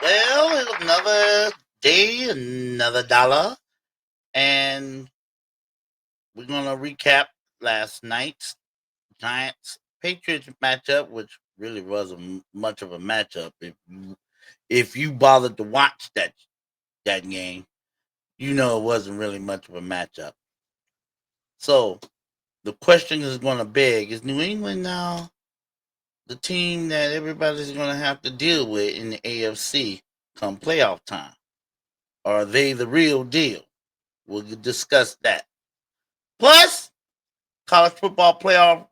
Well, it's another day, another dollar, and we're gonna recap last night's Giants Patriots matchup, which really wasn't much of a matchup. If you bothered to watch that game, you know it wasn't really much of a matchup. So the question is going to beg: is New England now the team that everybody's going to have to deal with in the AFC come playoff time? Are they the real deal? We'll discuss that. Plus, college football playoff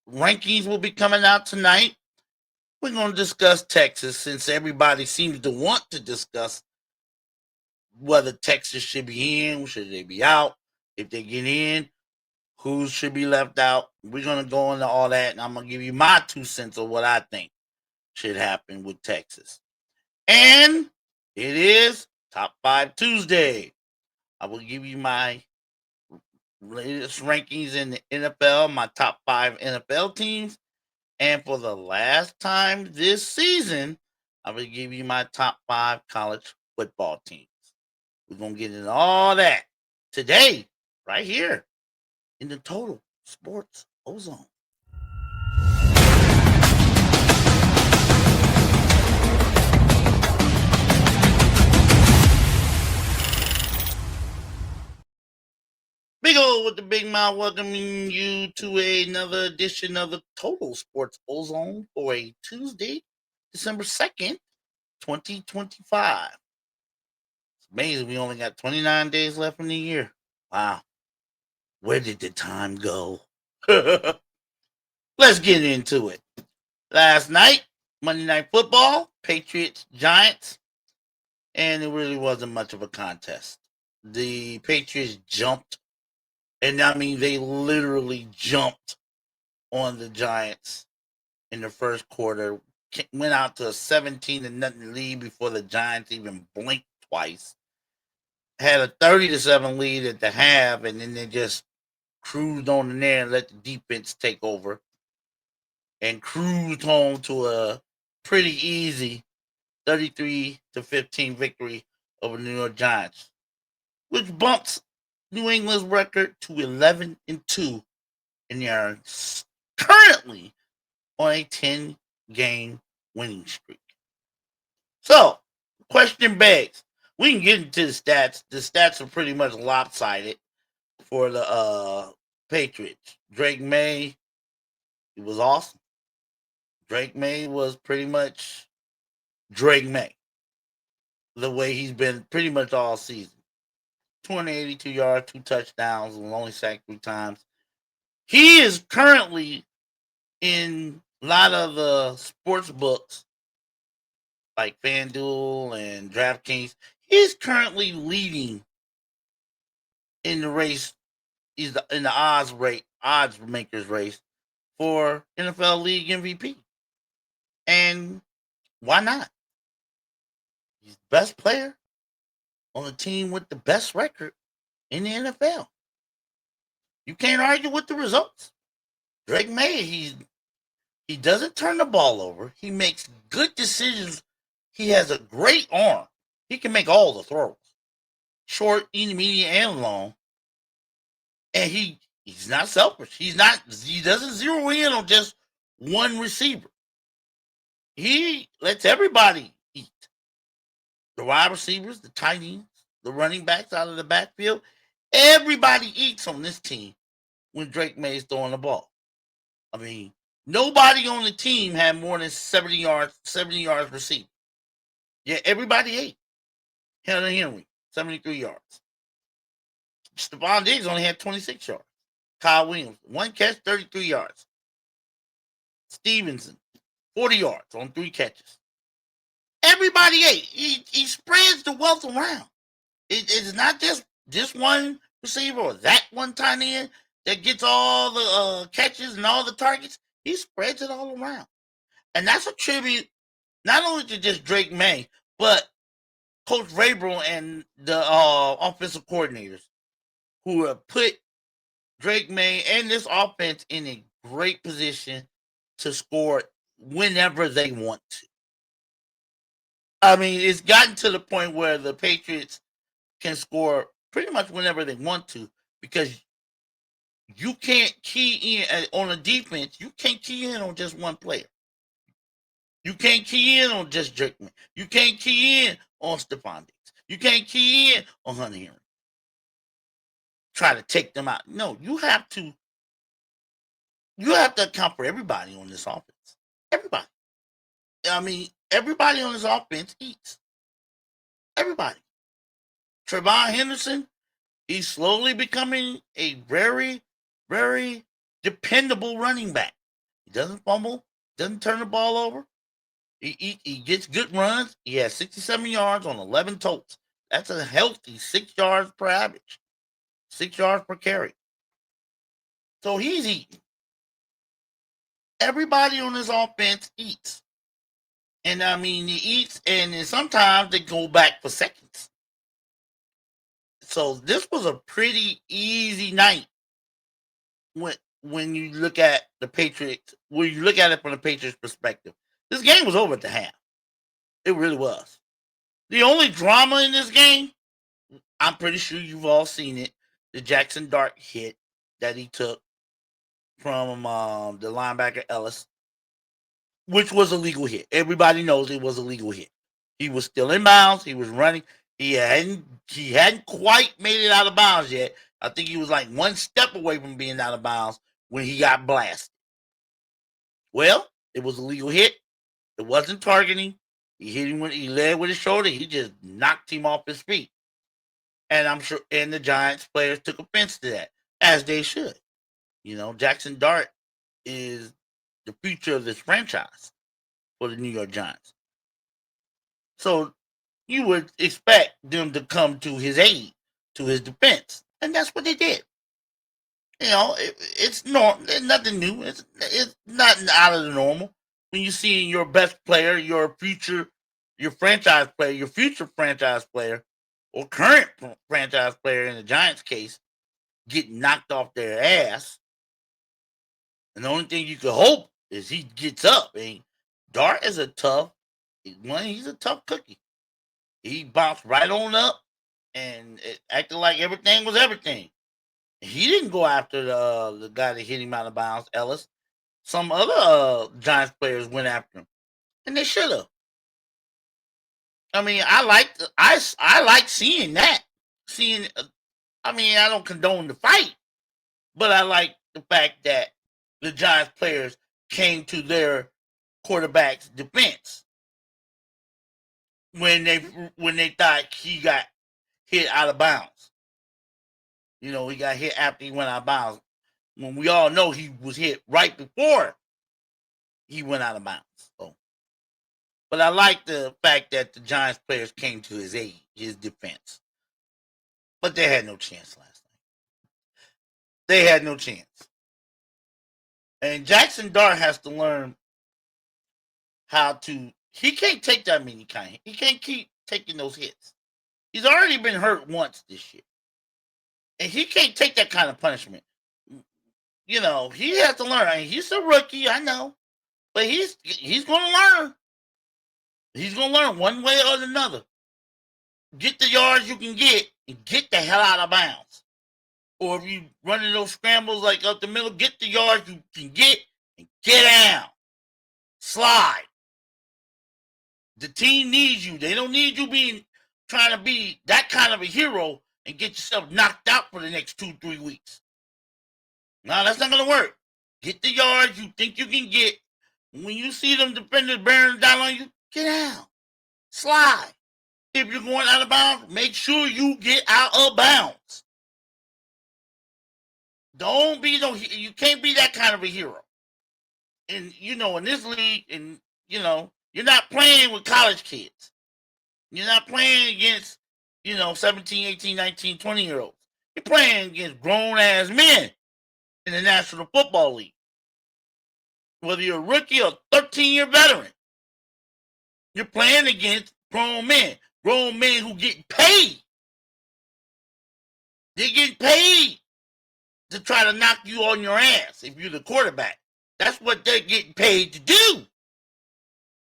rankings will be coming out tonight. We're going to discuss Texas since everybody seems to want to discuss whether Texas should be in, should they be out, if they get in, who should be left out. We're going to go into all that, and I'm going to give you my 2 cents of what I think should happen with Texas. And it is Top 5 Tuesday. I will give you my latest rankings in the NFL, my top 5 NFL teams. And for the last time this season, I will give you my top 5 college football teams. We're going to get into all that today, right here in the Total Sports Ozone. Big O with the big mouth welcoming you to another edition of the Total Sports Ozone for a Tuesday, December 2nd, 2025. It's amazing we only got 29 days left in the year. Wow. Where did the time go? Let's get into it. Last night, Monday Night Football, Patriots, Giants, and it really wasn't much of a contest. The Patriots jumped, and I mean, they literally jumped on the Giants in the first quarter. Went out to a 17-0 lead before the Giants even blinked twice. Had a 30-7 lead at the half, and then they just cruised on in there and let the defense take over and cruised home to a pretty easy 33-15 victory over the New York Giants, which bumps New England's record to 11-2, and they are currently on a 10-game winning streak. So, question begs: we can get into the stats. The stats are pretty much lopsided for the Patriots. Drake May, he was awesome. Drake May was pretty much Drake May, the way he's been pretty much all season. 282 yards, 2 touchdowns, was only sacked 3 times. He is currently in a lot of the sports books like FanDuel and DraftKings. He's currently leading in the race. He's in the odds makers race for NFL League MVP. And why not? He's the best player on the team with the best record in the NFL. You can't argue with the results. Drake May, he doesn't turn the ball over. He makes good decisions. He has a great arm. He can make all the throws, short, intermediate, and long. And he's not selfish. He doesn't zero in on just one receiver. He lets everybody eat. The wide receivers, the tight ends, the running backs out of the backfield. Everybody eats on this team when Drake May is throwing the ball. I mean, nobody on the team had more than 70 yards received. Yeah, everybody ate. Henry, 73 yards. Stephon Diggs only had 26 yards. Kyle Williams, 1 catch, 33 yards. Stevenson, 40 yards on 3 catches. Everybody ate. He spreads the wealth around. It's not just one receiver or that one tight end that gets all the catches and all the targets. He spreads it all around. And that's a tribute not only to just Drake May, but Coach Vrabel and the offensive coordinators who have put Drake May and this offense in a great position to score whenever they want to. I mean, it's gotten to the point where the Patriots can score pretty much whenever they want to because you can't key in on a defense. You can't key in on just one player. You can't key in on just Jerkman. You can't key in on Stephon Diggs. You can't key in on Hunter Henry. Try to take them out. No, you have to account for everybody on this offense. Everybody. I mean, everybody on this offense eats. Everybody. Trevon Henderson, he's slowly becoming a very, very dependable running back. He doesn't fumble, doesn't turn the ball over. He gets good runs. He has 67 yards on 11 totes. That's a healthy 6 yards per average, 6 yards per carry. So he's eating. Everybody on this offense eats. And I mean, he eats, and then sometimes they go back for seconds. So this was a pretty easy night when you look at the Patriots, when you look at it from the Patriots' perspective. This game was over at the half. It really was. The only drama in this game, I'm pretty sure you've all seen it, the Jackson Dart hit that he took from the linebacker Ellis, which was a legal hit. Everybody knows it was a legal hit. He was still in bounds. He was running. He hadn't quite made it out of bounds yet. I think he was like one step away from being out of bounds when he got blasted. Well, it was a legal hit. It wasn't targeting. He hit him when he led with his shoulder. He just knocked him off his feet. And I'm sure, and the Giants players took offense to that, as they should. You know, Jackson Dart is the future of this franchise for the New York Giants. So you would expect them to come to his aid, to his defense, and that's what they did. You know, it's nothing new. It's nothing out of the normal. When you see your best player, your franchise player, your future franchise player, or current franchise player in the Giants' case, get knocked off their ass, and the only thing you could hope is he gets up. And Dart is he's a tough cookie. He bounced right on up and it acted like everything was everything. He didn't go after the guy that hit him out of bounds, Ellis. Some other Giants players went after him, and they should have. I mean, I like seeing that. I mean, I don't condone the fight, but I like the fact that the Giants players came to their quarterback's defense when they thought he got hit out of bounds. You know, he got hit after he went out of bounds. When we all know he was hit right before he went out of bounds. So, but I like the fact that the Giants players came to his aid, his defense. But they had no chance last night. They had no chance. And Jackson Dart has to learn he can't take that many he can't keep taking those hits. He's already been hurt once this year. And he can't take that kind of punishment. You know, he has to learn. I mean, he's a rookie, I know. But he's going to learn. He's going to learn one way or another. Get the yards you can get and get the hell out of bounds. Or if you running those scrambles like up the middle, get the yards you can get and get down. Slide. The team needs you. They don't need you trying to be that kind of a hero and get yourself knocked out for the next 2-3 weeks. No, that's not going to work. Get the yards you think you can get. When you see them defenders bearing down on you, get out. Slide. If you're going out of bounds, make sure you get out of bounds. You can't be that kind of a hero. And, you know, in this league, and, you know, you're not playing with college kids. You're not playing against, 17, 18, 19, 20-year-olds. You're playing against grown-ass men in the National Football League. Whether you're a rookie or 13-year veteran, you're playing against grown men who get paid. They're getting paid to try to knock you on your ass if you're the quarterback. That's what they're getting paid to do.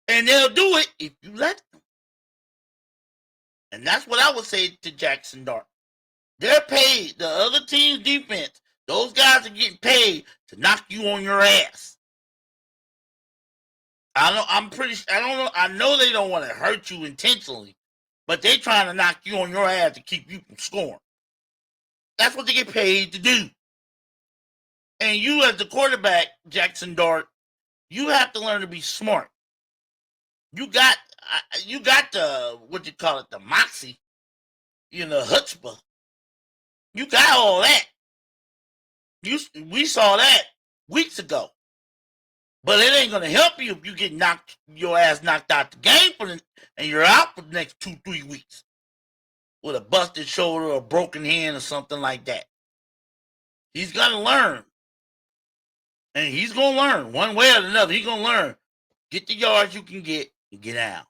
And they'll do it if you let them. And that's what I would say to Jackson Dart. They're paid. The other team's defense, those guys are getting paid to knock you on your ass. I don't know. I know they don't want to hurt you intentionally, but they're trying to knock you on your ass to keep you from scoring. That's what they get paid to do. And you, as the quarterback, Jackson Dart, you have to learn to be smart. You got the, what you call it, the moxie, chutzpah. You got all that. We saw that weeks ago. But it ain't gonna help you if you get your ass knocked out the game and you're out for the next 2-3 weeks with a busted shoulder or a broken hand or something like that. He's got to learn, and he's gonna learn one way or another. He's gonna learn. Get the yards you can get and get out.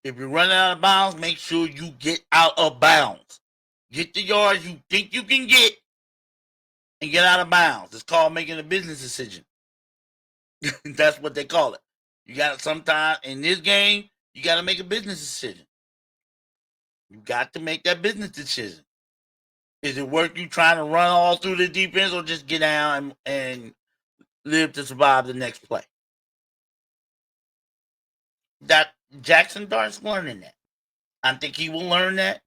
If you're running out of bounds, make sure you get out of bounds. Get the yards you think you can get and get out of bounds. It's called making a business decision. That's what they call it. You got to sometime in this game, you got to make a business decision. You got to make that business decision. Is it worth you trying to run all through the defense or just get down and live to survive the next play? That Jackson Dart's learning that. I think he will learn that.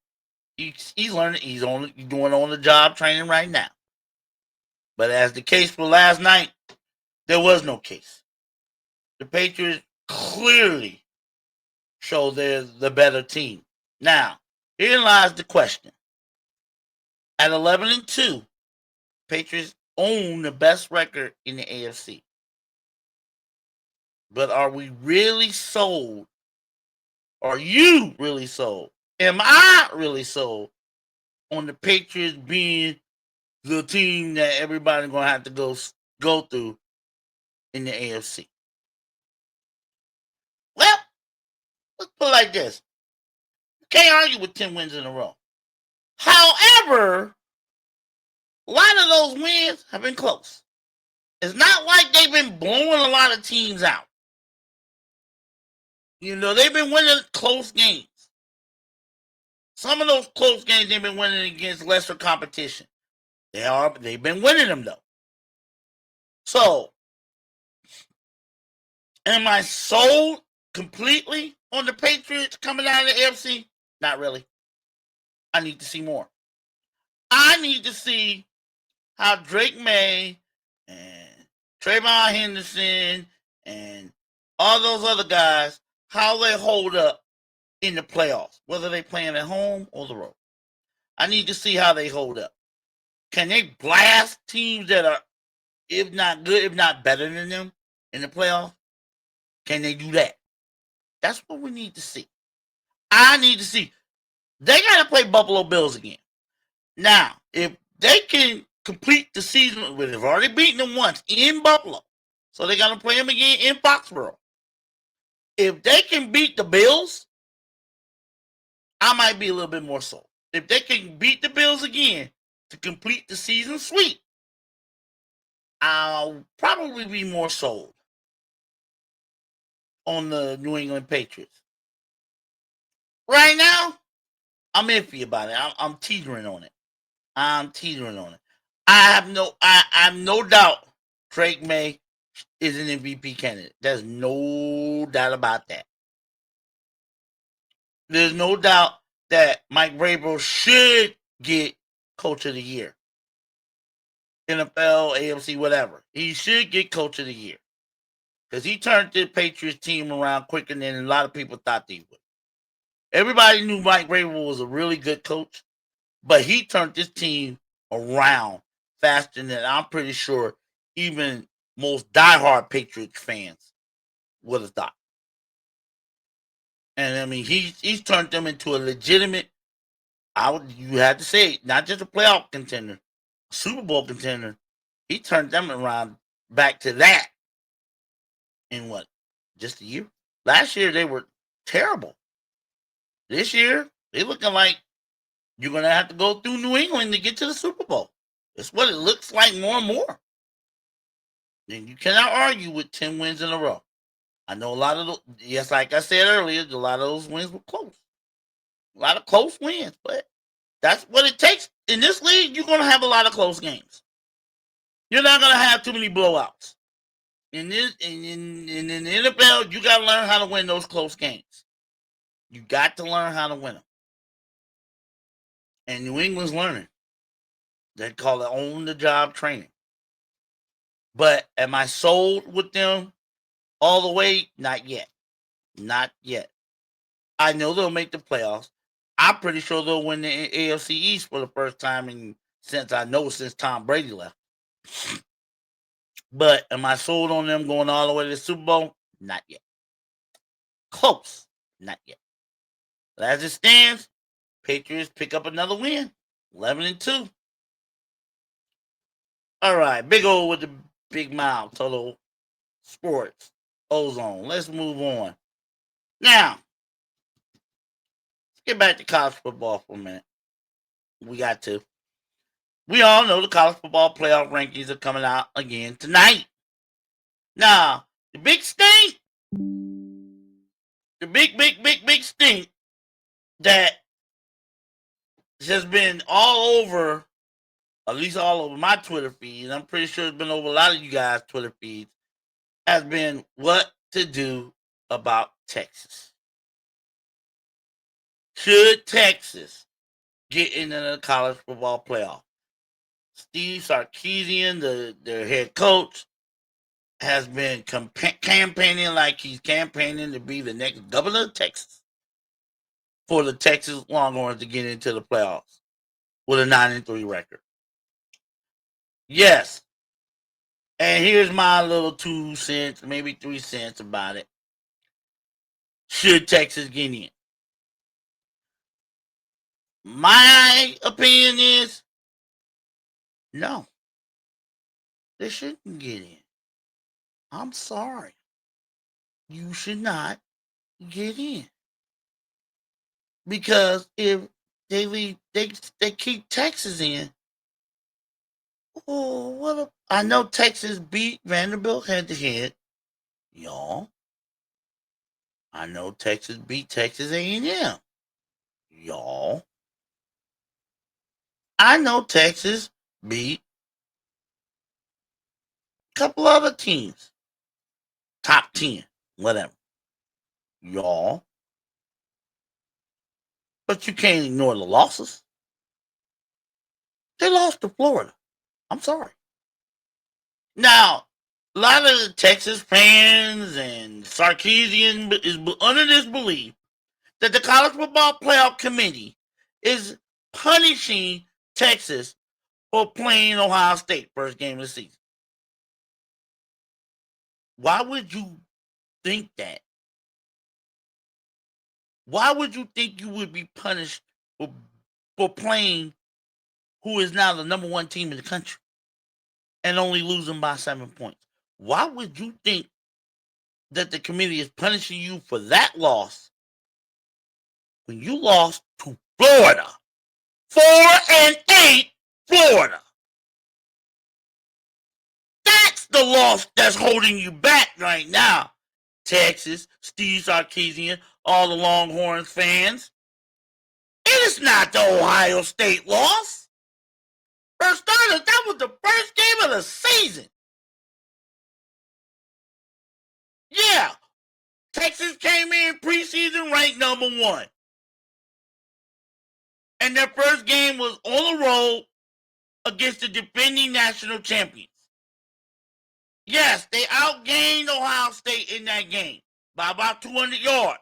He's learning. He's doing on the job training right now. But as the case for last night, there was no case. The Patriots clearly show they're the better team. Now, here lies the question. At 11-2, Patriots own the best record in the AFC. But are we really sold? Are you really sold? Am I really sold on the Patriots being the team that everybody's going to have to go through in the AFC? Well, let's put it like this. You can't argue with 10 wins in a row. However, a lot of those wins have been close. It's not like they've been blowing a lot of teams out. They've been winning close games. Some of those close games they've been winning against lesser competition. They've been winning them though. So, am I sold completely on the Patriots coming out of the AFC? Not really. I need to see more. I need to see how Drake May and Trayvon Henderson and all those other guys, how they hold up in the playoffs, whether they playing at home or the road. I need to see how they hold up. Can they blast teams that are, if not good, if not better than them in the playoffs? Can they do that? That's what we need to see. I need to see. They got to play Buffalo Bills again. Now, if they can complete the season, they've already beaten them once in Buffalo, so they got to play them again in Foxborough. If they can beat the Bills, I might be a little bit more sold. If they can beat the Bills again to complete the season sweep, I'll probably be more sold on the New England Patriots. Right now, I'm iffy about it. I'm teetering on it. I have no doubt Drake May is an MVP candidate. There's no doubt about that. There's no doubt that Mike Vrabel should get Coach of the Year. NFL, AFC, whatever. He should get Coach of the Year. Because he turned the Patriots team around quicker than a lot of people thought they would. Everybody knew Mike Vrabel was a really good coach, but he turned this team around faster than I'm pretty sure even most diehard Patriots fans would have thought. And I mean, he's turned them into a legitimate, you had to say, not just a playoff contender, a Super Bowl contender. He turned them around back to that in what? Just a year? Last year, they were terrible. This year, they're looking like you're going to have to go through New England to get to the Super Bowl. That's what it looks like more and more. And you cannot argue with 10 wins in a row. I know a lot of those, yes, like I said earlier, a lot of those wins were close. A lot of close wins, but that's what it takes. In this league, you're going to have a lot of close games. You're not going to have too many blowouts. In the NFL, you got to learn how to win those close games. You got to learn how to win them. And New England's learning. They call it on-the-job training. But am I sold with them all the way? Not yet. Not yet. I know they'll make the playoffs. I'm pretty sure they'll win the AFC East for the first time since Tom Brady left. But am I sold on them going all the way to the Super Bowl? Not yet. Close. Not yet. But as it stands, Patriots pick up another win. 11-2. All right. Big O with the big mouth. Total Sports. Ozone. Let's move on. Now, let's get back to college football for a minute. We got to. We all know the college football playoff rankings are coming out again tonight. Now, the big stink, the big stink that has been all over, at least all over my Twitter feed, and I'm pretty sure it's been over a lot of you guys' Twitter feeds, has been what to do about Texas. Should Texas get into the college football playoff? Steve Sarkisian, their head coach, has been campaigning like he's campaigning to be the next governor of Texas for the Texas Longhorns to get into the playoffs with a 9-3 record. Yes. And here's my little 2 cents, maybe 3 cents about it. Should Texas get in? My opinion is no. They shouldn't get in. I'm sorry. You should not get in. Because if they keep Texas in, I know Texas beat Vanderbilt head to head, y'all. I know Texas beat Texas A&M, y'all. I know Texas beat a couple other teams, top 10, whatever, y'all. But you can't ignore the losses. They lost to Florida. I'm sorry. Now, a lot of the Texas fans and Sarkisian is under this belief that the College Football Playoff Committee is punishing Texas for playing Ohio State first game of the season. Why would you think that? Why would you think you would be punished for playing who is now the number 1 team in the country and only losing by 7 points? Why would you think that the committee is punishing you for that loss when you lost to Florida? 4-8 Florida. That's the loss that's holding you back right now. Texas, Steve Sarkisian, all the Longhorns fans. It is not the Ohio State loss. For starters, that was the first game of the season. Yeah, Texas came in preseason ranked number 1. And their first game was on the road against the defending national champions. Yes, they outgained Ohio State in that game by about 200 yards.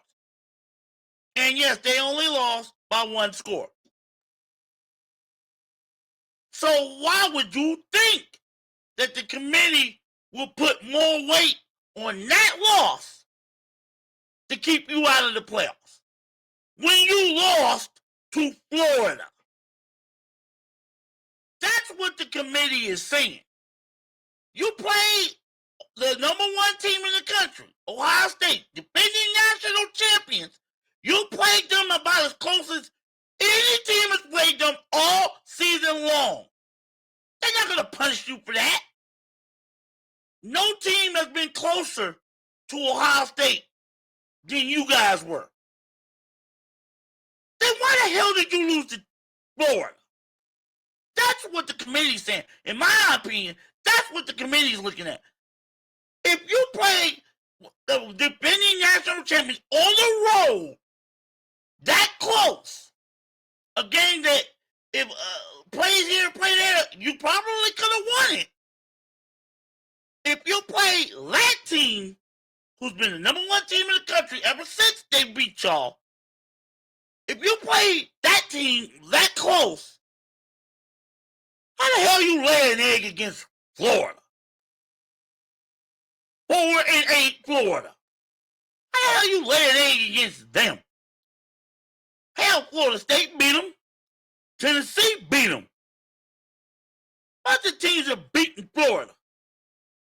And yes, they only lost by 1 score. So why would you think that the committee will put more weight on that loss to keep you out of the playoffs when you lost to Florida? That's what the committee is saying. You played the number 1 team in the country, Ohio State, defending national champions. You played them about as close as any team has played them all season long. They're not going to punish you for that. No team has been closer to Ohio State than you guys were. Then why the hell did you lose to Florida? That's what the committee's saying. In my opinion, that's what the committee's looking at. If you play the defending national champions on the road that close, a game that if plays here, play there, you probably could have won it. If you play that team, who's been the number one team in the country ever since they beat y'all, if you play that team that close, how the hell you lay an egg against Florida? 4-8 Florida. How the hell you lay an egg against them? Hell, Florida State beat them. Tennessee beat them. Bunch of teams are beating Florida.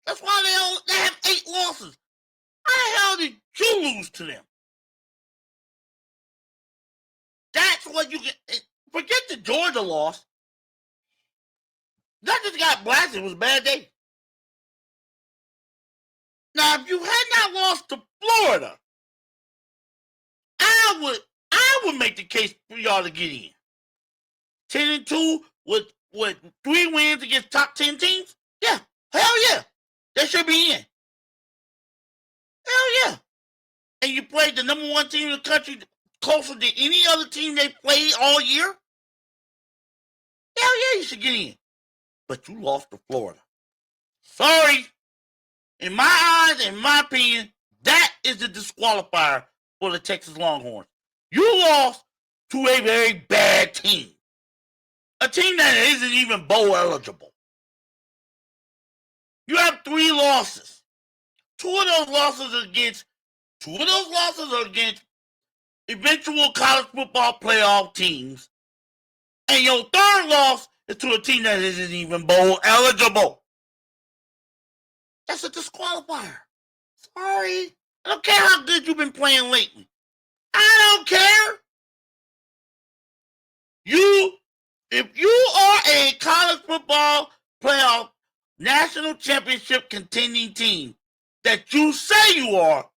That's why they have 8 losses. How the hell did you lose to them? That's what you get. Forget the Georgia loss. That just got blasted. It was a bad day. Now, if you had not lost to Florida, I would make the case for y'all to get in. 10-2 with 3 wins against top 10 teams? Yeah. Hell yeah. They should be in. Hell yeah. And you played the number one team in the country closer than any other team they played all year? Hell yeah, you should get in. But you lost to Florida. Sorry. In my eyes, in my opinion, that is the disqualifier for the Texas Longhorns. You lost to a very bad team. A team that isn't even bowl eligible. You have 3 losses. 2 of those losses are against eventual college football playoff teams. And your third loss is to a team that isn't even bowl eligible. That's a disqualifier. Sorry. I don't care how good you've been playing lately. I don't care. If you are a college football playoff national championship contending team that you say you are,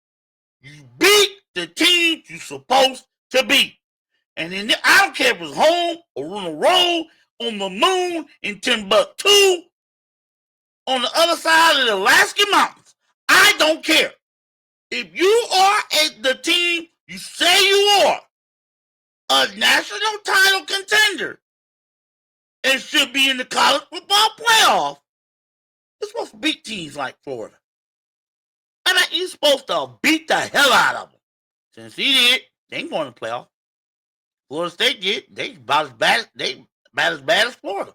you beat the team you're supposed to beat. And then I don't care if it's home or on the road, on the moon, in Timbuktu, on the other side of the Alaskan mountains. I don't care. If you are the team you say you are, a national title contender, and should be in the college football playoff, you're supposed to beat teams like Florida. I mean, you're supposed to beat the hell out of them. Tennessee did. They ain't going to the playoff. Florida State did. They about as bad as Florida.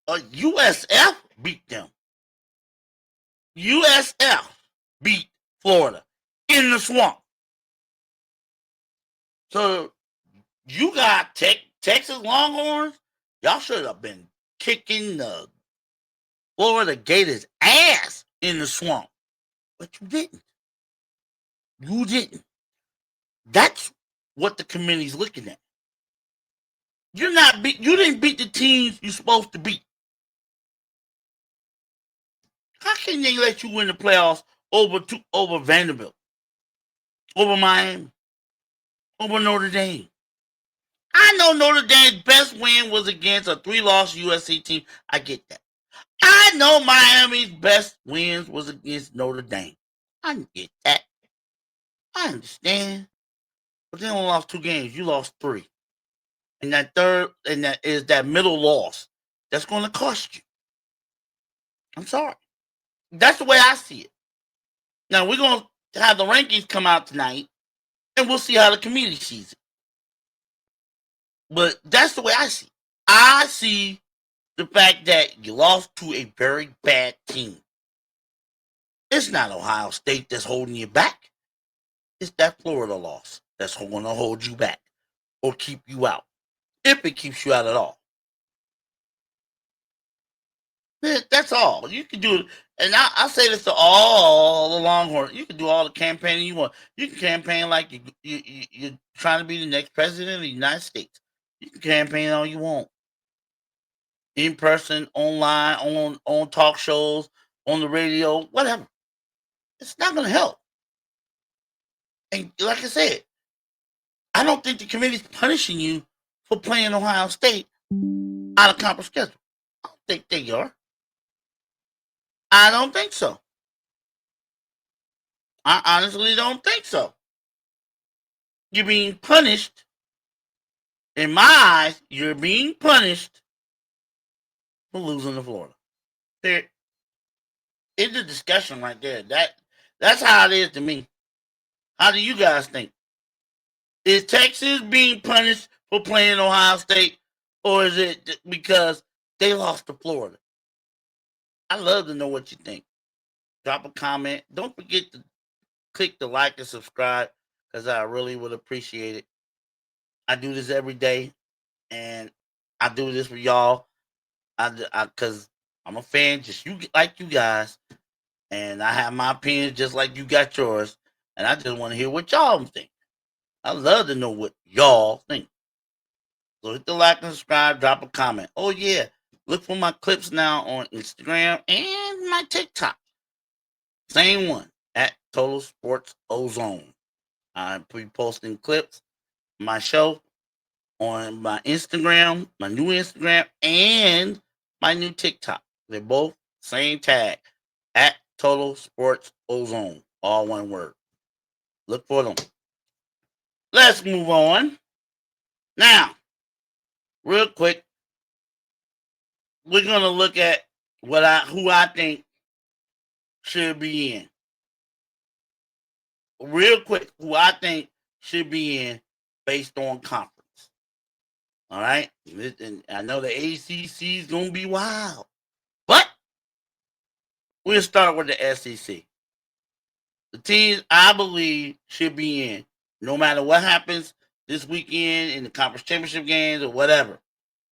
USF beat them. USF beat Florida in the swamp. So you got Texas Longhorns. Y'all should have been kicking the Florida Gators' ass in the swamp. But you didn't. You didn't. That's what the committee's looking at. You didn't beat the teams you're supposed to beat. How can they let you win the playoffs over Vanderbilt, over Miami, over Notre Dame? I know Notre Dame's best win was against a 3-loss USC team. I get that. I know Miami's best wins was against Notre Dame. I get that. I understand. But they only lost 2 games. You lost 3. And that is that middle loss. That's going to cost you. I'm sorry. That's the way I see it. Now, we're going to have the rankings come out tonight, and we'll see how the community sees it. But that's the way I see it. I see the fact that you lost to a very bad team. It's not Ohio State that's holding you back. It's that Florida loss that's going to hold you back or keep you out, if it keeps you out at all. That's all. You can do it. And I say this to all the Longhorns. You can do all the campaigning you want. You can campaign like you're trying to be the next president of the United States. You can campaign all you want. In person, online, on talk shows, on the radio, whatever. It's not going to help. And like I said, I don't think the committee's punishing you for playing Ohio State out of conference schedule. I don't think they are. I don't think so. I honestly don't think so. You're being punished. In my eyes, you're being punished for losing to Florida. There is a discussion right there. That's how it is to me. How do you guys think? Is Texas being punished for playing Ohio State, or is it because they lost to Florida? I'd love to know what you think. Drop a comment. Don't forget to click the like and subscribe because I really would appreciate it. I do this every day, and I do this for y'all. Because I'm a fan, just you guys, and I have my opinions just like you got yours, and I just want to hear what y'all think. I love to know what y'all think. So hit the like and subscribe, drop a comment. Oh yeah, look for my clips now on Instagram and my TikTok. Same one at Total Sports Ozone. I be posting clips, my show on my Instagram, my new Instagram, and my new TikTok. They're both same tag at Total Sports Ozone. All one word. Look for them. Let's move on. Now, real quick, we're gonna look at who I think should be in. Real quick, who I think should be in based on conference. All right, and I know the ACC is gonna be wild, but we'll start with the SEC. The teams I believe should be in, no matter what happens this weekend in the conference championship games or whatever.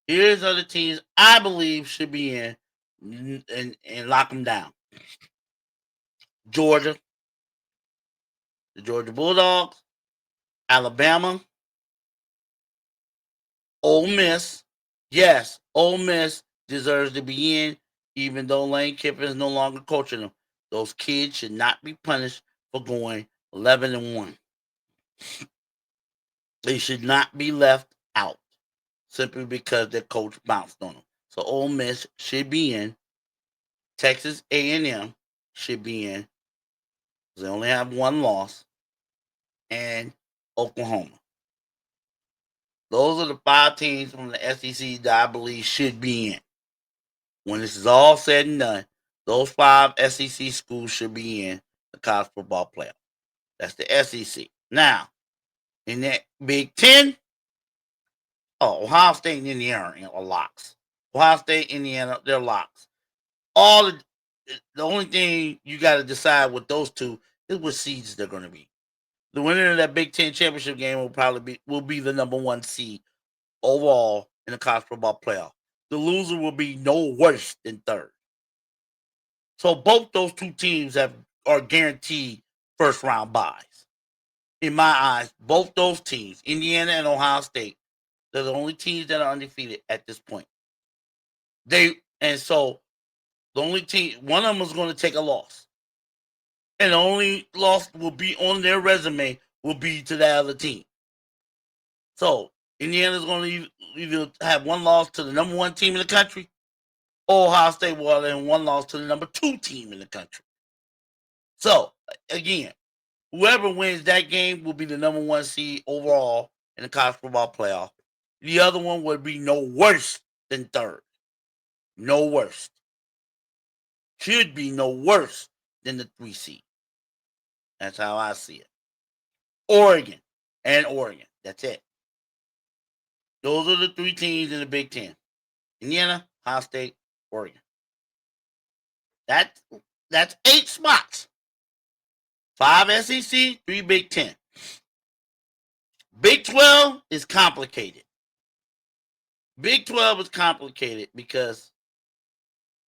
Here's other teams I believe should be in and lock them down. Georgia, the Georgia Bulldogs, Alabama, Ole Miss. Yes, Ole Miss deserves to be in, even though Lane Kiffin is no longer coaching them. Those kids should not be punished for going 11-1. They should not be left out simply because their coach bounced on them. So Ole Miss should be in. Texas A&M should be in. They only have one loss. And Oklahoma. Those are the 5 teams from the SEC that I believe should be in. When this is all said and done, those 5 SEC schools should be in the college football playoff. That's the SEC. Now, in that Big Ten, Ohio State and Indiana are locks. Ohio State, Indiana, they're locks. The only thing you got to decide with those two is what seeds they're going to be. The winner of that Big Ten championship game will be the number 1 seed overall in the college football playoff. The loser will be no worse than third. So both those two teams are guaranteed first round buys. In my eyes, both those teams, Indiana and Ohio State, they're the only teams that are undefeated at this point. So the only team, one of them is going to take a loss. And the only loss will be on their resume will be to that other team. So Indiana's going to either have one loss to the number 1 team in the country, or Ohio State will have one loss to the number 2 team in the country. So again, whoever wins that game will be the number 1 seed overall in the college football playoff. The other one would be no worse than third. No worse. Should be no worse than the 3 seed. That's how I see it. Oregon. That's it. Those are the 3 teams in the Big Ten. Indiana, Ohio State, Oregon. That's 8 spots. 5 SEC, 3 Big Ten. Big 12 is complicated. Big 12 is complicated because,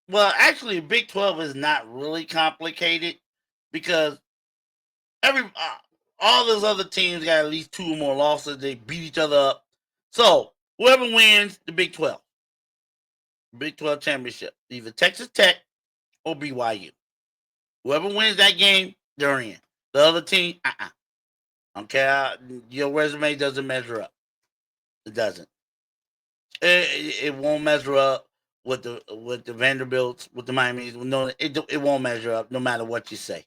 well, actually, Big 12 is not really complicated because all those other teams got at least 2 or more losses. They beat each other up. So whoever wins the Big 12 championship, either Texas Tech or BYU. Whoever wins that game, they're in. The other team, Okay, your resume doesn't measure up. It doesn't. It won't measure up with the Vanderbilts, with the Miami's. No, it won't measure up no matter what you say.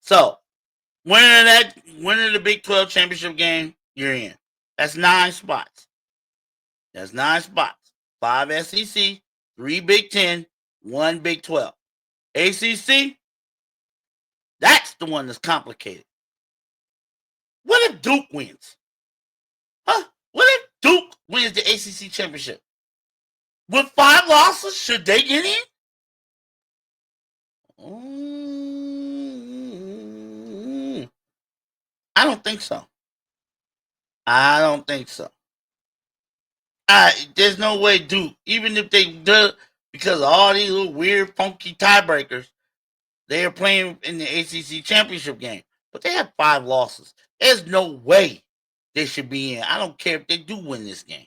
So winning the Big 12 championship game, you're in. That's 9 spots. That's 9 spots. 5 SEC, 3 Big 10, 1 Big 12. ACC, that's the one that's complicated. What if Duke wins? Huh? What if Duke wins the ACC championship? With 5 losses, should they get in? I don't think so. I don't think so. There's no way Duke, even if they do, because of all these little weird, funky tiebreakers, they are playing in the ACC championship game. But they have 5 losses. There's no way they should be in. I don't care if they do win this game.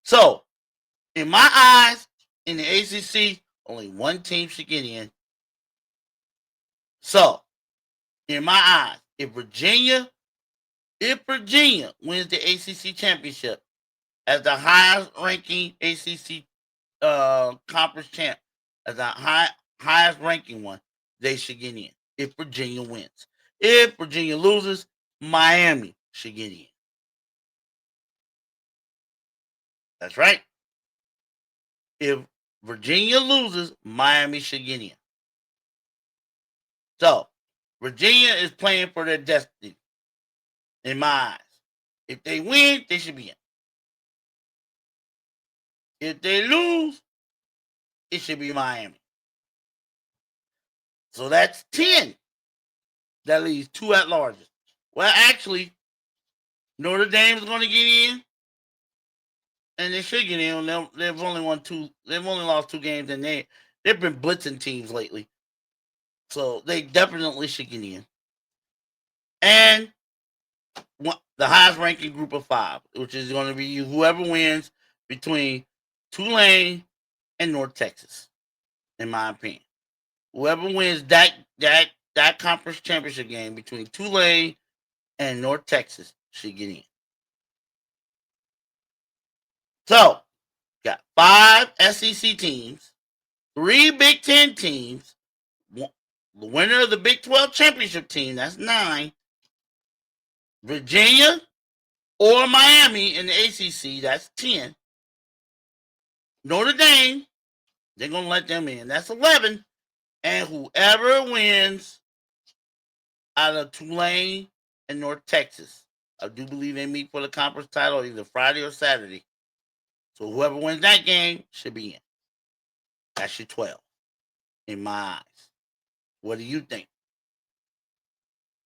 So, in my eyes, in the ACC, only one team should get in. So, in my eyes, if Virginia wins the ACC championship as the highest ranking ACC conference champ, as the highest ranking one, they should get in. If Virginia wins, if Virginia loses, Miami should get in. That's right. If Virginia loses, Miami should get in. So, Virginia is playing for their destiny, in my eyes. If they win, they should be in. If they lose, it should be Miami. So that's 10. That leaves 2 at larges. Well, actually, Notre Dame is going to get in, and they should get in. They've only won 2. They've only lost 2 games, and they've been blitzing teams lately, so they definitely should get in. And the highest ranking group of 5, which is going to be whoever wins between Tulane and North Texas, in my opinion. Whoever wins that conference championship game between Tulane and North Texas should get in. So, got 5 SEC teams, 3 Big 10 teams, the winner of the Big 12 championship team, that's 9. Virginia or Miami in the ACC, that's 10. Notre Dame, they're going to let them in, that's 11. And whoever wins out of Tulane and North Texas, I do believe they meet for the conference title either Friday or Saturday. So whoever wins that game should be in. That's your 12, in my eyes. What do you think?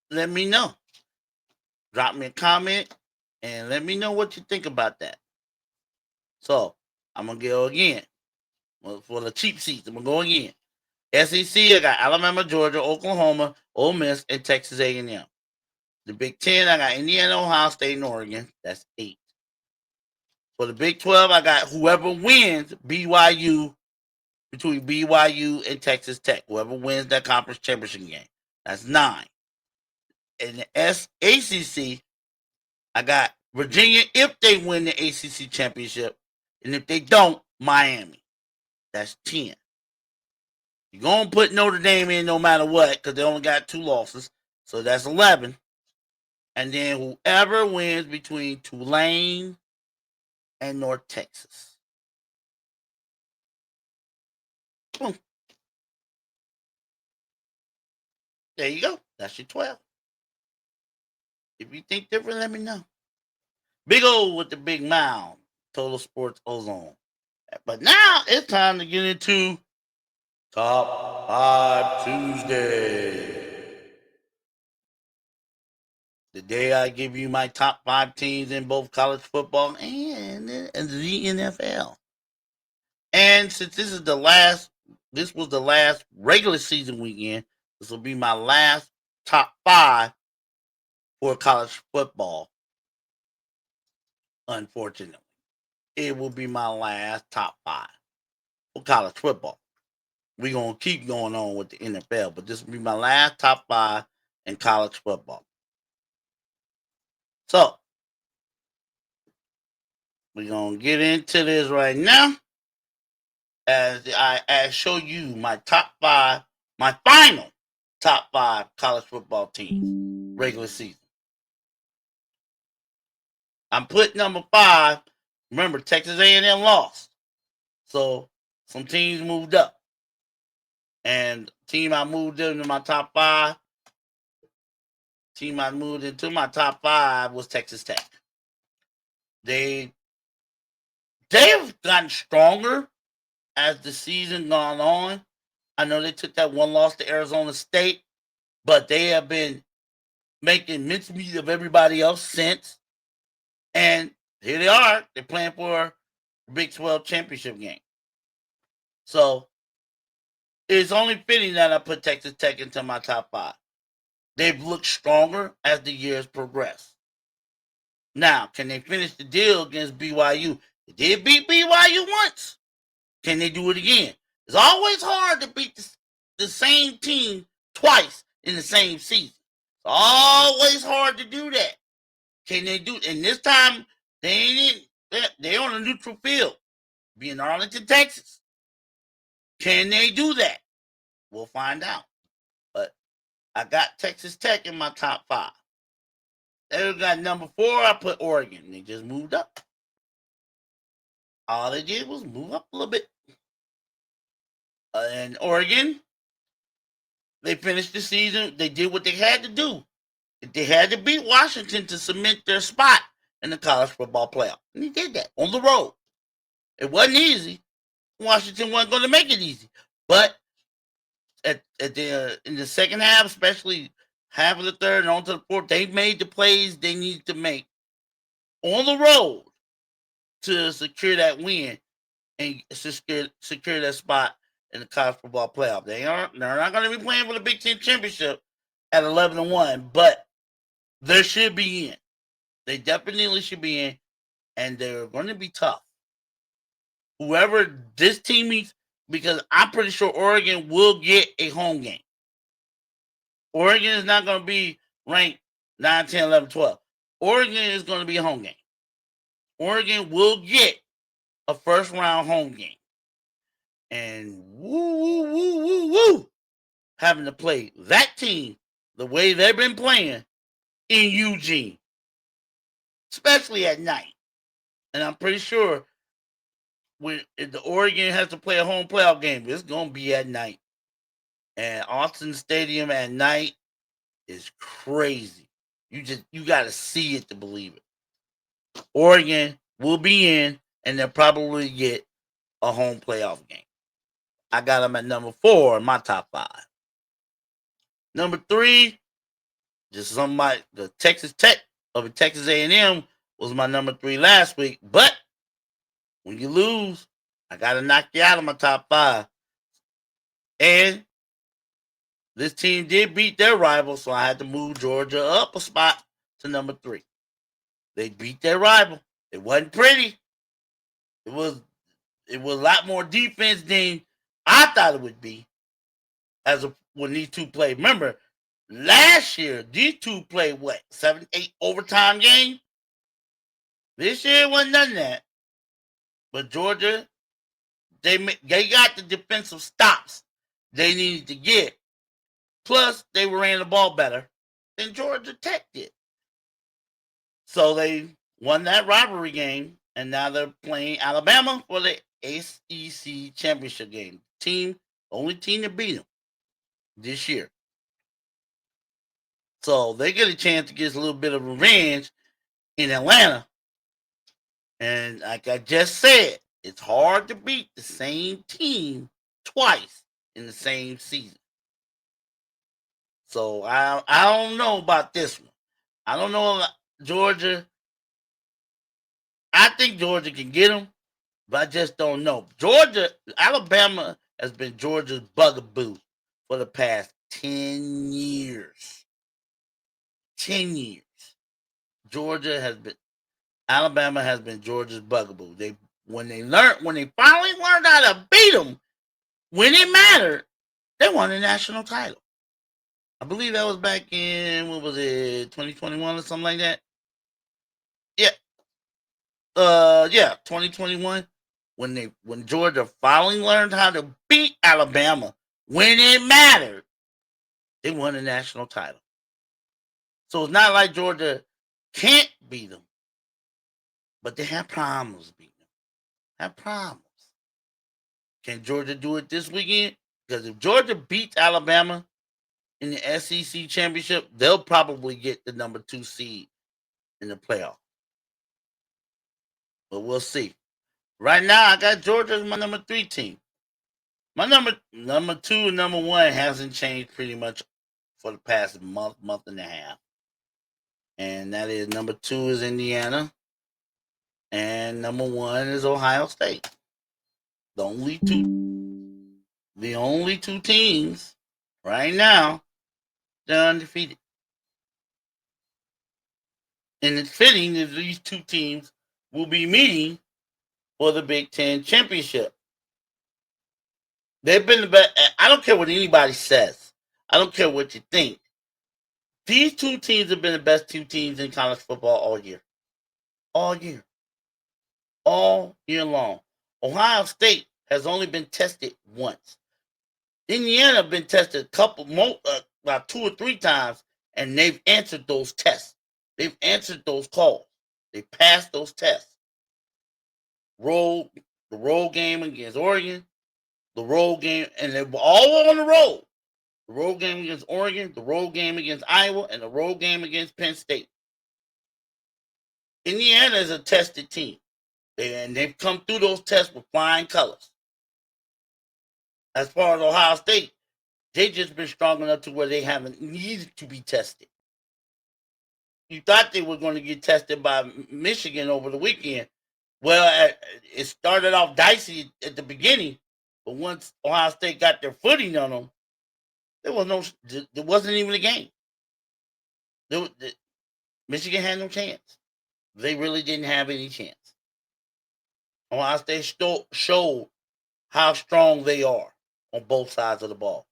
Let me know. Drop me a comment and let me know what you think about that. So I'm gonna go again. For the cheap seats, I'm gonna go again. SEC, I got Alabama, Georgia, Oklahoma, Ole Miss, and Texas A&M. The Big 10, I got Indiana, Ohio State, and Oregon. That's 8. For the Big 12, I got whoever wins BYU, between BYU and Texas Tech. Whoever wins that conference championship game. That's 9. In the ACC, I got Virginia if they win the ACC championship. And if they don't, Miami. That's 10. You're going to put Notre Dame in no matter what because they only got 2 losses. So that's 11. And then whoever wins between Tulane and North Texas. Boom. There you go. That's your 12. If you think different, let me know. Big O with the big mouth. Total Sports Ozone. But now it's time to get into Top 5 Tuesday. The day I give you my top 5 teams in both college football and the NFL. And since this was the last regular season weekend, this will be my last top 5 for college football. Unfortunately, it will be my last top 5 for college football. We're going to keep going on with the NFL, but this will be my last top 5 in college football. So, we're going to get into this right now as I show you my top 5, my final top 5 college football teams, regular season. I'm putting number 5. Remember, Texas A&M lost. So, some teams moved up. And team I moved into my top 5, was Texas Tech. They've gotten stronger as the season gone on. I know they took that one loss to Arizona State, but they have been making mincemeat of everybody else since. And here they are. They're playing for the Big 12 championship game. So it's only fitting that I put Texas Tech into my top 5. They've looked stronger as the years progress. Now, can they finish the deal against BYU? They did beat BYU once. Can they do it again? It's always hard to beat the same team twice in the same season. It's always hard to do that. Can they do it? And this time, they're on a neutral field, being Arlington, Texas. Can they do that? We'll find out. But I got Texas Tech in my top 5. They got number 4. I put Oregon. They just moved up. All they did was move up a little bit. And Oregon, they finished the season. They did what they had to do. They had to beat Washington to cement their spot in the college football playoff. And they did that on the road. It wasn't easy. Washington wasn't going to make it easy. But in the second half, especially half of the third and on to the fourth, they made the plays they needed to make on the road to secure that win and secure that spot in the college football playoff. They're not going to be playing for the Big Ten championship at 11-1, but they should be in. They definitely should be in, and they're going to be tough. Whoever this team meets, because I'm pretty sure Oregon will get a home game. Oregon is not going to be ranked 9, 10, 11, 12. Oregon is going to be a home game. Oregon will get a first-round home game. And woo, having to play that team the way they've been playing in Eugene, especially at night. And I'm pretty sure if the Oregon has to play a home playoff game, it's going to be at night. And Austin Stadium at night is crazy. You got to see it to believe it. Oregon will be in, and they'll probably get a home playoff game. I got them at number 4 in my top 5. Number 3, just the Texas Tech over Texas A&M was my number 3 last week. But when you lose, I got to knock you out of my top 5. And this team did beat their rival, so I had to move Georgia up a spot to number 3. They beat their rival. It wasn't pretty. It was a lot more defense than I thought it would be when these two played. Remember, last year, these two played 7, 8 overtime game? This year wasn't none of that. But Georgia, they got the defensive stops they needed to get. Plus, they ran the ball better than Georgia Tech did. So they won that rivalry game, and now they're playing Alabama for the SEC championship game. Only team to beat them this year. So they get a chance to get a little bit of revenge in Atlanta. And like I just said, it's hard to beat the same team twice in the same season. So I don't know about this one. I don't know about Georgia. I think Georgia can get them, but I just don't know. Alabama has been Georgia's bugaboo for the past 10 years. 10 years. Alabama has been Georgia's bugaboo. When they finally learned how to beat them, when it mattered, they won the national title. I believe that was back in, 2021 or something like that? 2021, when Georgia finally learned how to beat Alabama when it mattered, they won a national title. So it's not like Georgia can't beat them, but they have problems beating them. Have problems. Can Georgia do it this weekend? Because if Georgia beats Alabama in the SEC championship, they'll probably get the number 2 seed in the playoff. But we'll see. Right now, I got Georgia as my number 3 team. My number 2 and number 1 hasn't changed pretty much for the past month and a half. And that is number 2 is Indiana. And number 1 is Ohio State. The only two teams right now that are undefeated. And it's fitting that these two teams will be meeting for the Big Ten championship. They've been the best. I don't care what anybody says. I don't care what you think. These two teams have been the best 2 teams in college football all year. All year. All year long. Ohio State has only been tested once. Indiana have been tested about 2 or 3 times, and they've answered those tests. They've answered those calls. They passed those tests. The road game against Oregon, the road game, and they were all on the road. The road game against Oregon, the road game against Iowa, and the road game against Penn State. Indiana is a tested team, and they've come through those tests with flying colors. As far as Ohio State, they've just been strong enough to where they haven't needed to be tested. You thought they were going to get tested by Michigan over the weekend. Well, it started off dicey at the beginning, but once Ohio State got their footing on them, there wasn't even a game. Michigan had no chance. They really didn't have any chance. Ohio State showed how strong they are on both sides of the ball.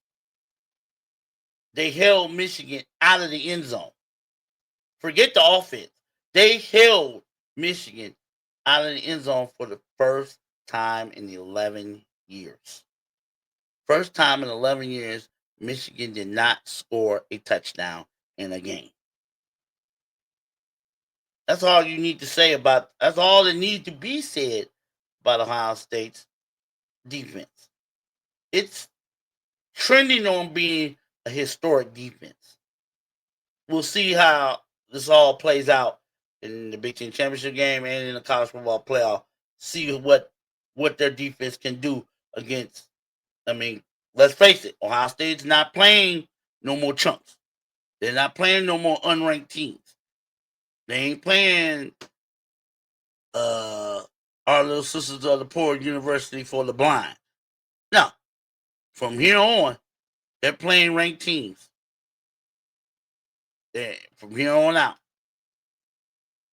They held Michigan out of the end zone. Forget the offense. They held Michigan out of the end zone for the first time in 11 years. First time in 11 years, Michigan did not score a touchdown in a game. That's all you need to say that's all that needs to be said about Ohio State's defense. It's trending on being a historic defense. We'll see how this all plays out in the Big Ten championship game and in the college football playoff. See what their defense can do against. I mean, let's face it, Ohio State's not playing no more chunks. They're not playing no more unranked teams. They ain't playing Our Little Sisters of the Poor University for the Blind. No. From here on, they're playing ranked teams. From here on out.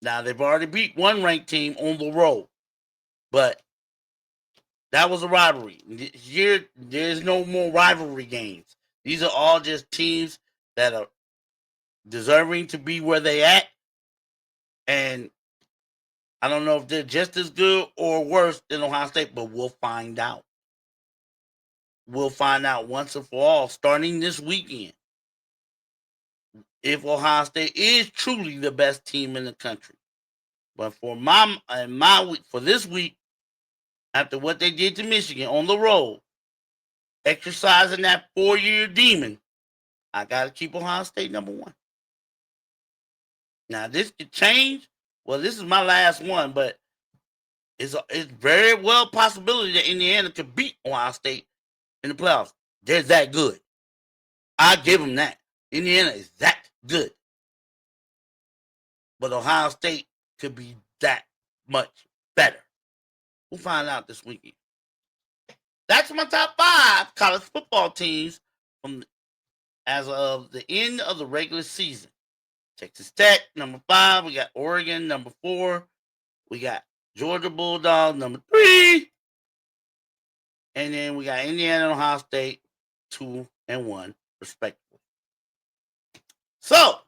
Now, they've already beat one ranked team on the road, but that was a rivalry. Here, there's no more rivalry games. These are all just teams that are deserving to be where they at, and I don't know if they're just as good or worse than Ohio State, but we'll find out. We'll find out once and for all, starting this weekend, if Ohio State is truly the best team in the country. But for for this week, after what they did to Michigan on the road, exercising that 4-year demon, I got to keep Ohio State number 1. Now, this could change. Well, this is my last one, but it's very well possibility that Indiana could beat Ohio State in the playoffs. They're that good. I give them that. Indiana is that good. But Ohio State could be that much better. We'll find out this weekend. That's my top 5 college football teams as of the end of the regular season. Texas Tech, number 5. We got Oregon, number 4. We got Georgia Bulldogs, number 3. And then we got Indiana and Ohio State, 2 and 1, respectively. So,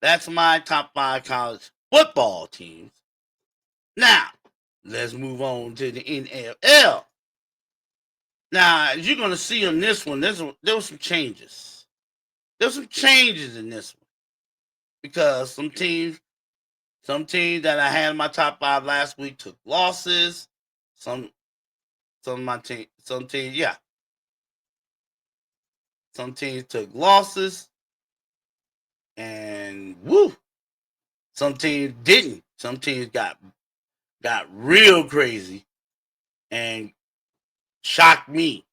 that's my top 5 college football teams. Now, let's move on to the NFL. Now, as you're going to see on this one, there were some changes. There's some changes in this one because some teams that I had in my top 5 last week took losses. Some teams, yeah. Some teams took losses, and woo. Some teams didn't. Some teams got real crazy and shocked me.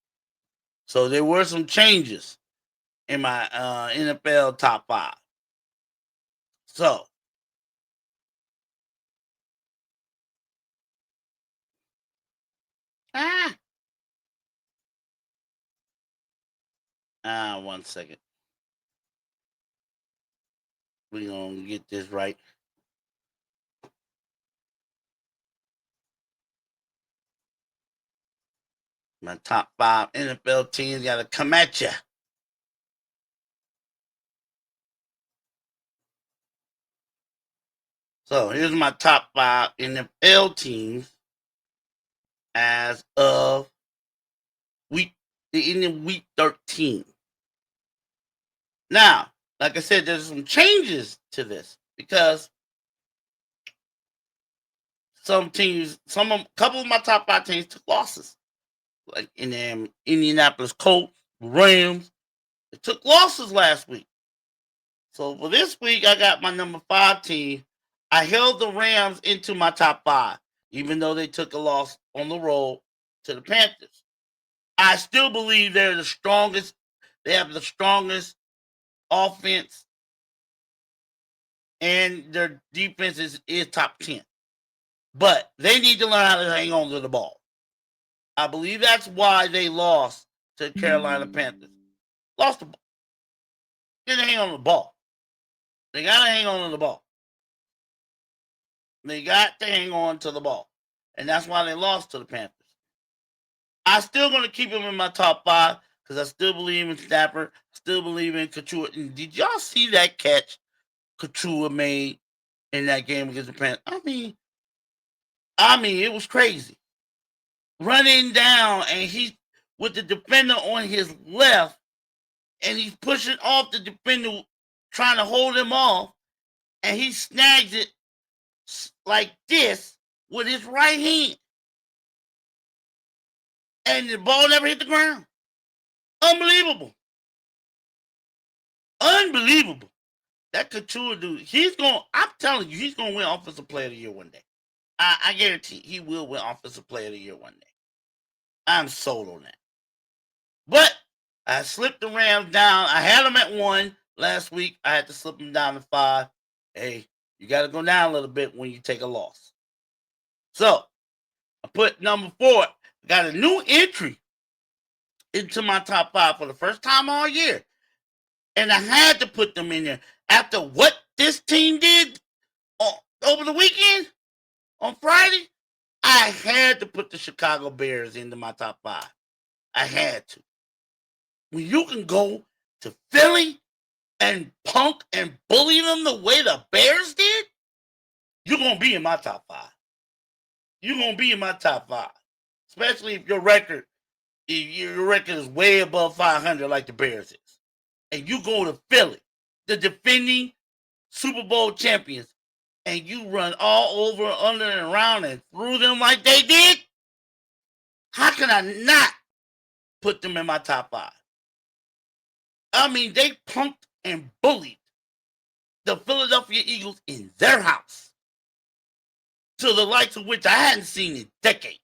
So there were some changes in my NFL top 5. So one second. We're gonna get this right. My top 5 NFL teams gotta come at you. So here's my top 5 NFL teams as of week 13. Now, like I said, there's some changes to this because some teams, couple of my top 5 teams took losses, like in the Indianapolis Colts, Rams. They took losses last week. So for this week, I got my number 5 team. I held the Rams into my top 5, even though they took a loss on the road to the Panthers. I still believe they're the strongest. They have the strongest offense, and their defense is top 10. But they need to learn how to hang on to the ball. I believe that's why they lost to Carolina Panthers. Lost the ball. Didn't hang on the ball. They got to hang on to the ball. They got to hang on to the ball. And that's why they lost to the Panthers. I'm still going to keep them in my top 5 because I still believe in Stafford. Still believe in Couture. And did y'all see that catch Couture made in that game against the Panthers? I mean, it was crazy. Running down, and he's with the defender on his left, and he's pushing off the defender, trying to hold him off, and he snags it like this with his right hand. And the ball never hit the ground. Unbelievable. Unbelievable. That Couture dude, I'm telling you, he's going to win Offensive Player of the Year one day. I guarantee he will win Offensive Player of the Year one day. I'm sold on that. But I slipped the Rams down. I had them at 1 last week. I had to slip them down to 5. Hey, you got to go down a little bit when you take a loss. So I put number 4. Got a new entry into my top 5 for the first time all year. And I had to put them in there. After what this team did over the weekend, on Friday, I had to put the Chicago Bears into my top 5. I had to. When you can go to Philly and punk and bully them the way the Bears did, you're going to be in my top 5. You're going to be in my top 5. Especially if your record is way above 500 like the Bears is. And you go to Philly, the defending Super Bowl champions, and you run all over, under, and around and through them like they did, how can I not put them in my top 5? I mean, they punked and bullied the Philadelphia Eagles in their house to the likes of which I hadn't seen in decades.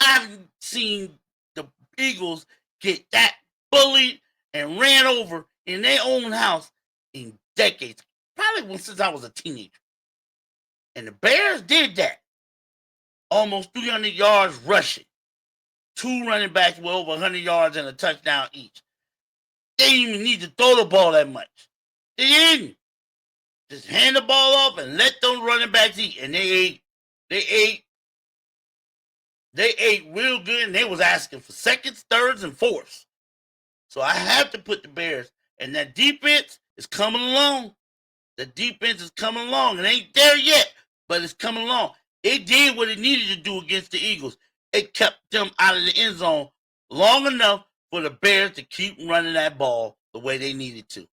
I haven't seen the Eagles get that bullied and ran over in their own house in decades. Probably since I was a teenager. And the Bears did that. Almost 300 yards rushing. 2 running backs with over 100 yards and a touchdown each. They didn't even need to throw the ball that much. They didn't. Just hand the ball off and let those running backs eat. And they ate real good, and they was asking for seconds, thirds, and fourths. So I have to put the Bears. And that defense is coming along. The defense is coming along. It ain't there yet, but it's coming along. It did what it needed to do against the Eagles. It kept them out of the end zone long enough for the Bears to keep running that ball the way they needed to.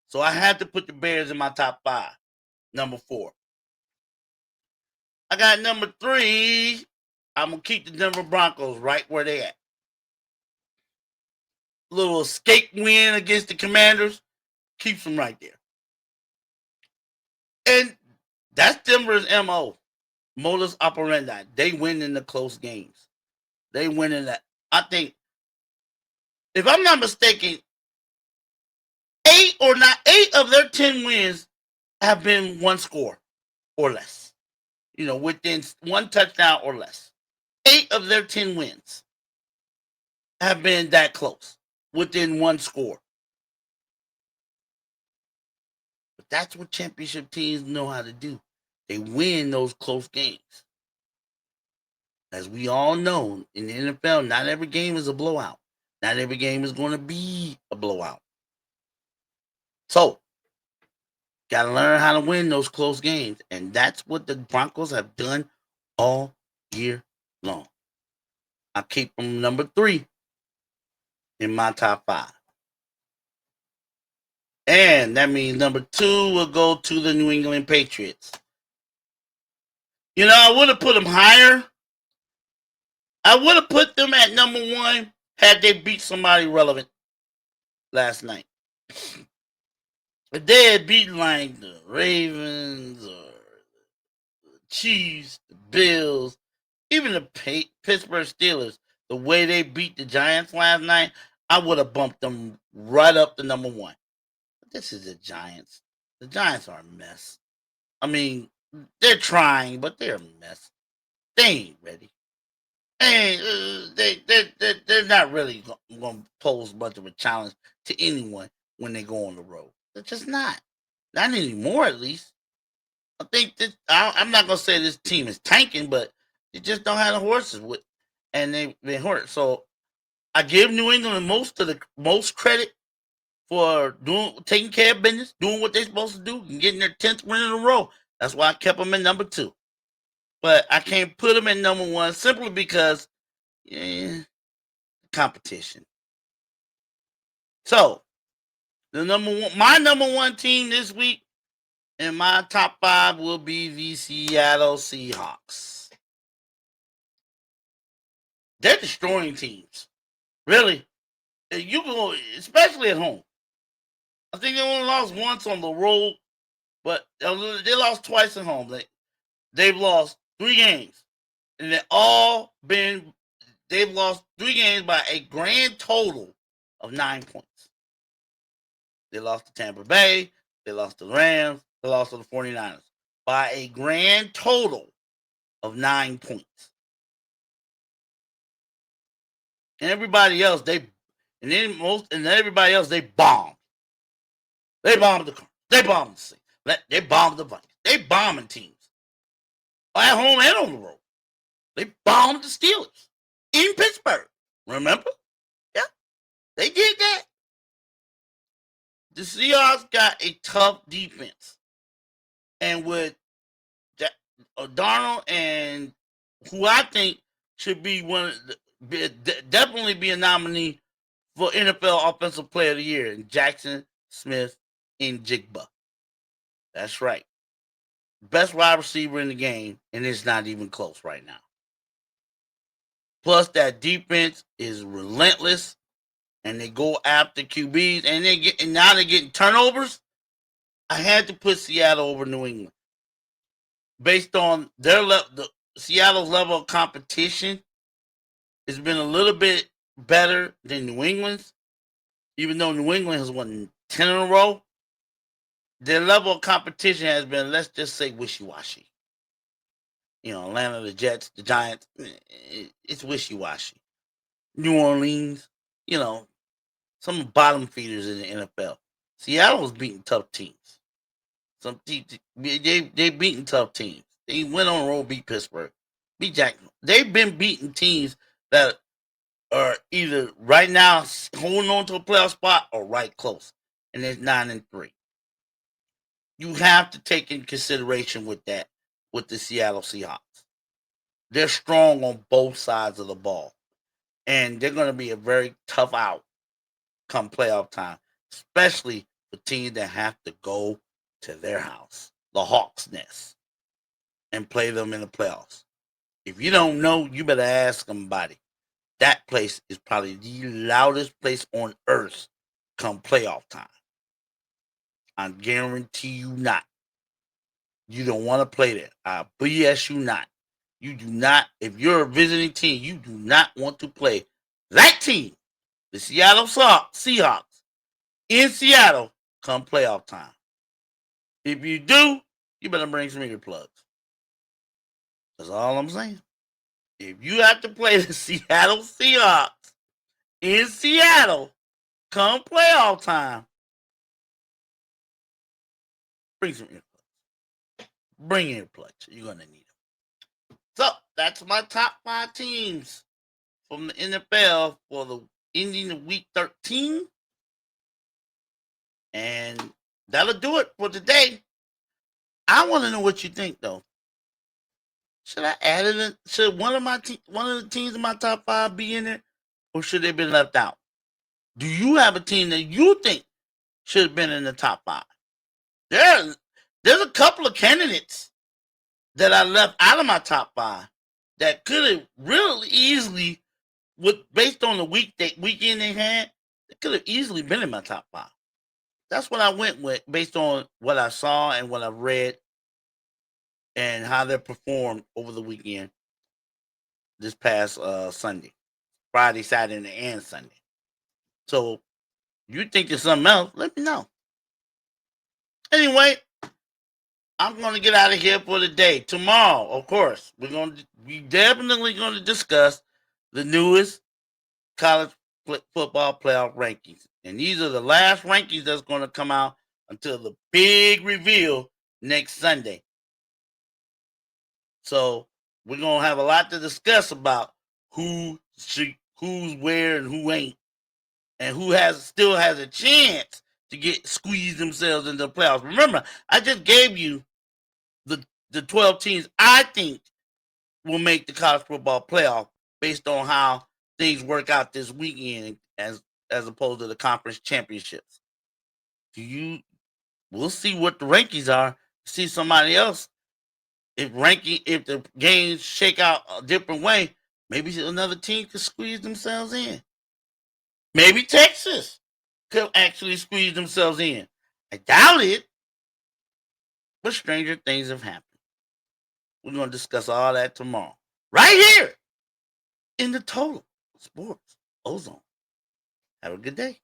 So I had to put the Bears in my top 5. Number 4. I got number 3. I'm going to keep the Denver Broncos right where they at. Little escape win against the Commanders keeps them right there. And that's Denver's MO. Modus operandi. They win in the close games. They win in that. I think, if I'm not mistaken, 8 of their 10 wins have been one score or less. Within one touchdown or less. 8 of their 10 wins have been that close, within one score. But that's what championship teams know how to do. They win those close games. As we all know, in the NFL, not every game is a blowout. Not every game is going to be a blowout. So, got to learn how to win those close games. And that's what the Broncos have done all year long. I keep them number 3 in my top 5. And that means number 2 will go to the New England Patriots. I would have put them higher. I would have put them at number 1 had they beat somebody relevant last night. If they had beaten like the Ravens or the Chiefs, the Bills, even the Pittsburgh Steelers, the way they beat the Giants last night, I would have bumped them right up to number 1. But this is the Giants. The Giants are a mess. I mean, they're trying, but they're a mess. They ain't ready. They're not really going to pose much of a challenge to anyone when they go on the road. They're just not. Not anymore, at least. I think that I'm not going to say this team is tanking, but they just don't have the horses with, and they've been hurt. So I give New England most credit for taking care of business, doing what they're supposed to do, and getting their 10th win in a row. That's why I kept them at number 2. But I can't put them in number 1 simply because competition. So my number 1 team this week in my top 5 will be the Seattle Seahawks. They're destroying teams. Really. You go, especially at home. I think they only lost once on the road, but they lost twice at home. They've lost 3 games. And they've lost 3 games by a grand total of 9 points. They lost to Tampa Bay. They lost to the Rams. They lost to the 49ers by a grand total of 9 points. And everybody else, they bombed. They bombed the Cardinals. They bombed the Saints. They bombed the Vikings. They bombing teams. At home and on the road. They bombed the Steelers in Pittsburgh. Remember? Yeah. They did that. The Seahawks got a tough defense. And with Darnold, and who I think should be definitely be a nominee for NFL Offensive Player of the Year, Jackson Smith in Jigba. That's right. Best wide receiver in the game, and it's not even close right now. Plus, that defense is relentless, and they go after QBs, and now they're getting turnovers. I had to put Seattle over New England based on Seattle's level of competition. It's been a little bit better than New England's, even though New England has won 10 in a row. Their level of competition has been, let's just say, wishy-washy. Atlanta, the Jets, the Giants, it's wishy-washy. New Orleans, some bottom feeders in the NFL. Seattle was beating tough teams. Some teams, they beating tough teams. They went on the road, beat Pittsburgh, beat Jacksonville. They've been beating teams that are either right now holding on to a playoff spot or right close, and it's 9-3. You have to take in consideration with that, with the Seattle Seahawks. they're strong on both sides of the ball. And they're going to be a very tough out come playoff time, especially for teams that have to go to their house, the Hawks' nest, and play them in the playoffs. If you don't know, you better ask somebody. That place is probably the loudest place on earth come playoff time. I guarantee you not. You don't want to play there. I BS you not. You do not, if you're a visiting team, you do not want to play that team, the Seattle Seahawks, in Seattle come playoff time. If you do, you better bring some earplugs. That's all I'm saying. If you have to play the Seattle Seahawks in Seattle come playoff time, bring some earplugs. Bring earplugs. You're going to need them. So, that's my top 5 teams from the NFL for the ending of week 13. And that'll do it for today. I want to know what you think, though. Should I add it in? Should one of the teams in my top 5 be in there, or should they be left out? Do you have a team that you think should have been in the top 5? There's a couple of candidates that I left out of my top 5 that could have really easily, based on the weekend they had, they could have easily been in my top 5. That's what I went with based on what I saw and what I read and how they performed over the weekend this past Sunday, Friday, Saturday, and Sunday. So, you think there's something else, let me know. Anyway, I'm going to get out of here for the day. Tomorrow, of course, we definitely going to discuss the newest college football playoff rankings. And these are the last rankings that's going to come out until the big reveal next Sunday. So we're going to have a lot to discuss about who's where and who ain't, and who still has a chance to squeeze themselves into the playoffs. Remember, I just gave you the 12 teams I think will make the college football playoff based on how things work out this weekend as opposed to the conference championships. We'll see what the rankings are. See somebody else. If the games shake out a different way, maybe another team could squeeze themselves in. Maybe Texas could actually squeeze themselves in. I doubt it, but stranger things have happened. We're going to discuss all that tomorrow, right here in the Total Sports Ozone. Have a good day.